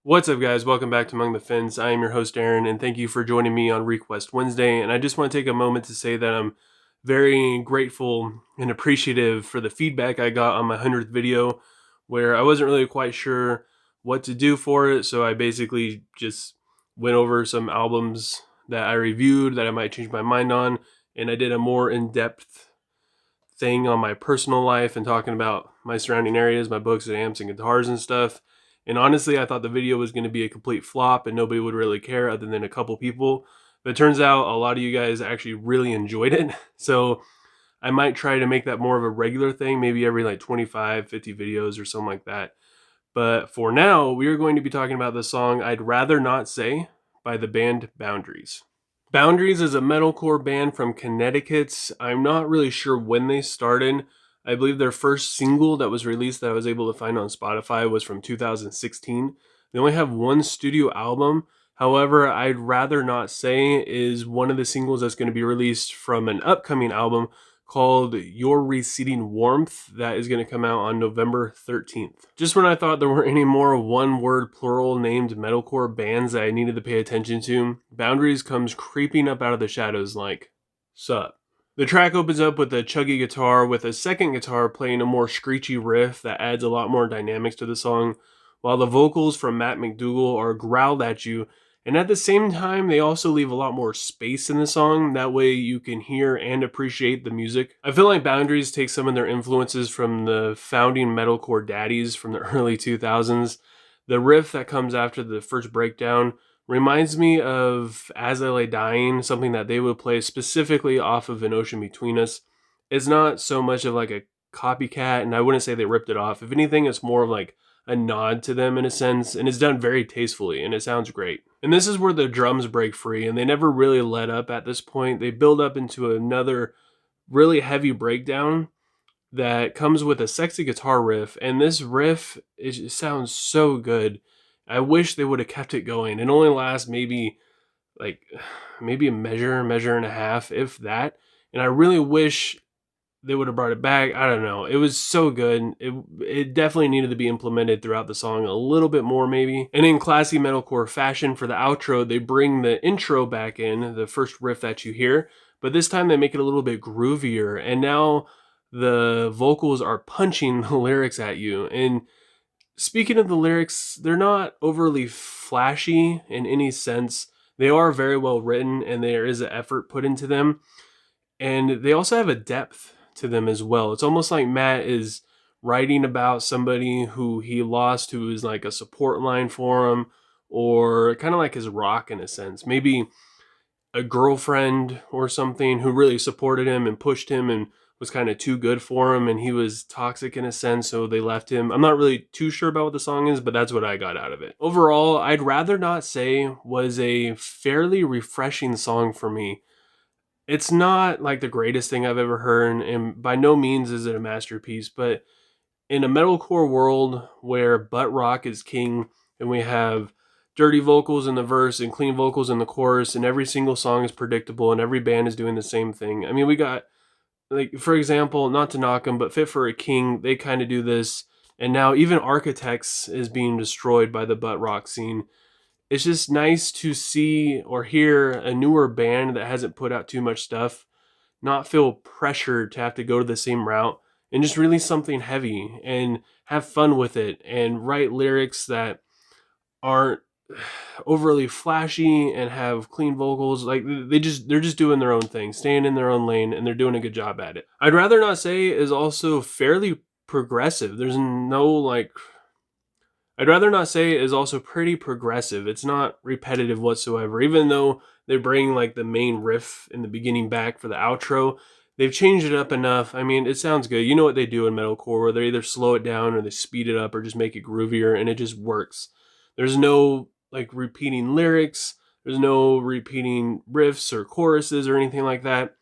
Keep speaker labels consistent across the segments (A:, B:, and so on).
A: What's up, guys? Welcome back to Among the Fins. I am your host, Aaron, and thank you for joining me on Request Wednesday. And I just want to take a moment to say that I'm very grateful and appreciative for the feedback I got on my 100th video, where I wasn't really quite sure what to do for it. So I basically just went over some albums that I reviewed that I might change my mind on, and I did a more in-depth thing on my personal life and talking about my surrounding areas, my books and amps and guitars and stuff. And honestly, I thought the video was going to be a complete flop and nobody would really care other than a couple people. But it turns out a lot of you guys actually really enjoyed it. So I might try to make that more of a regular thing, maybe every like 25, 50 videos or something like that. But for now, we are going to be talking about the song I'd Rather Not Say by the band Boundaries. Boundaries is a metalcore band from Connecticut. I'm not really sure when they started. I believe their first single that was released that I was able to find on Spotify was from 2016. They only have one studio album. However, I'd Rather Not Say is one of the singles that's going to be released from an upcoming album called Your Receding Warmth that is going to come out on November 13th. Just when I thought there weren't any more one-word plural named metalcore bands that I needed to pay attention to, Boundaries comes creeping up out of the shadows like, sup. The track opens up with a chuggy guitar with a second guitar playing a more screechy riff that adds a lot more dynamics to the song, while the vocals from Matt McDougall are growled at you, and at the same time they also leave a lot more space in the song, that way you can hear and appreciate the music. I feel like Boundaries take some of their influences from the founding metalcore daddies from the early 2000s. The riff that comes after the first breakdown reminds me of As I Lay Dying, something that they would play specifically off of An Ocean Between Us. It's not so much of like a copycat, and I wouldn't say they ripped it off. If anything, it's more of like a nod to them in a sense, and it's done very tastefully, and it sounds great. And this is where the drums break free, and they never really let up at this point. They build up into another really heavy breakdown that comes with a sexy guitar riff, and this riff, it sounds so good. I wish they would have kept it going. It only lasts like maybe a measure and a half, if that. And I really wish they would have brought it back. I don't know. It was so good. It definitely needed to be implemented throughout the song a little bit more, maybe. And in classy metalcore fashion, for the outro, they bring the intro back in, the first riff that you hear, but this time they make it a little bit groovier. And now the vocals are punching the lyrics at you. And speaking of the lyrics, they're not overly flashy in any sense. They are very well written, and there is an effort put into them. And they also have a depth to them as well. It's almost like Matt is writing about somebody who he lost, who is like a support line for him, or kind of like his rock in a sense. Maybe a girlfriend or something who really supported him and pushed him and was kind of too good for him, and he was toxic in a sense, so they left him. I'm not really too sure about what the song is, but that's what I got out of it. Overall, I'd Rather Not Say was a fairly refreshing song for me. It's not like the greatest thing I've ever heard, and by no means is it a masterpiece, but in a metalcore world where butt rock is king, and we have dirty vocals in the verse and clean vocals in the chorus, and every single song is predictable, and every band is doing the same thing. I mean, we got, like, for example, not to knock them, but Fit for a King, they kind of do this, and now even Architects is being destroyed by the butt rock scene. It's just nice to see or hear a newer band that hasn't put out too much stuff not feel pressured to have to go to the same route and just release something heavy and have fun with it and write lyrics that aren't overly flashy and have clean vocals. Like, they're just doing their own thing, staying in their own lane, and they're doing a good job at it. I'd Rather Not Say is also fairly progressive. There's no like I'd Rather Not Say is also pretty progressive. It's not repetitive whatsoever. Even though they bring like the main riff in the beginning back for the outro, they've changed it up enough. I mean, it sounds good. You know what they do in metalcore, where they either slow it down or they speed it up or just make it groovier, and it just works. There's no like repeating lyrics. There's no repeating riffs or choruses or anything like that.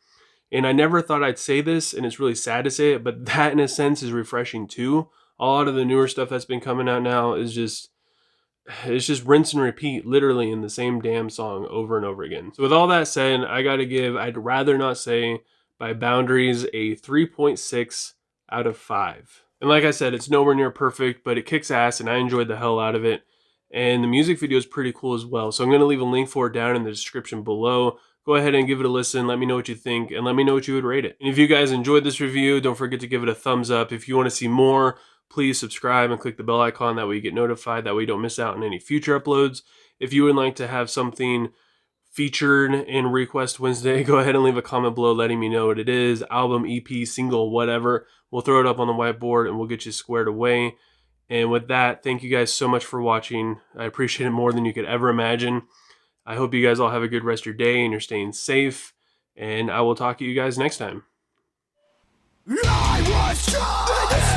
A: And I never thought I'd say this, and it's really sad to say it, but that in a sense is refreshing too. A lot of the newer stuff that's been coming out now is it's just rinse and repeat, literally in the same damn song over and over again. So with all that said, I gotta give I'd Rather Not Say by Boundaries a 3.6 out of 5. And like I said, it's nowhere near perfect, but it kicks ass and I enjoyed the hell out of it. and the music video is pretty cool as well. So I'm going to leave a link for it down in the description below. Go ahead and give it a listen. Let me know what you think, and let me know what you would rate it. And if you guys enjoyed this review, don't forget to give it a thumbs up. If you want to see more, please subscribe and click the bell icon. That way you get notified. That way you don't miss out on any future uploads. If you would like to have something featured in Request Wednesday, go ahead and leave a comment below letting me know what it is. Album, EP, single, whatever. We'll throw it up on the whiteboard and we'll get you squared away. And with that, thank you guys so much for watching. I appreciate it more than you could ever imagine. I hope you guys all have a good rest of your day and you're staying safe. And I will talk to you guys next time.
B: I was trying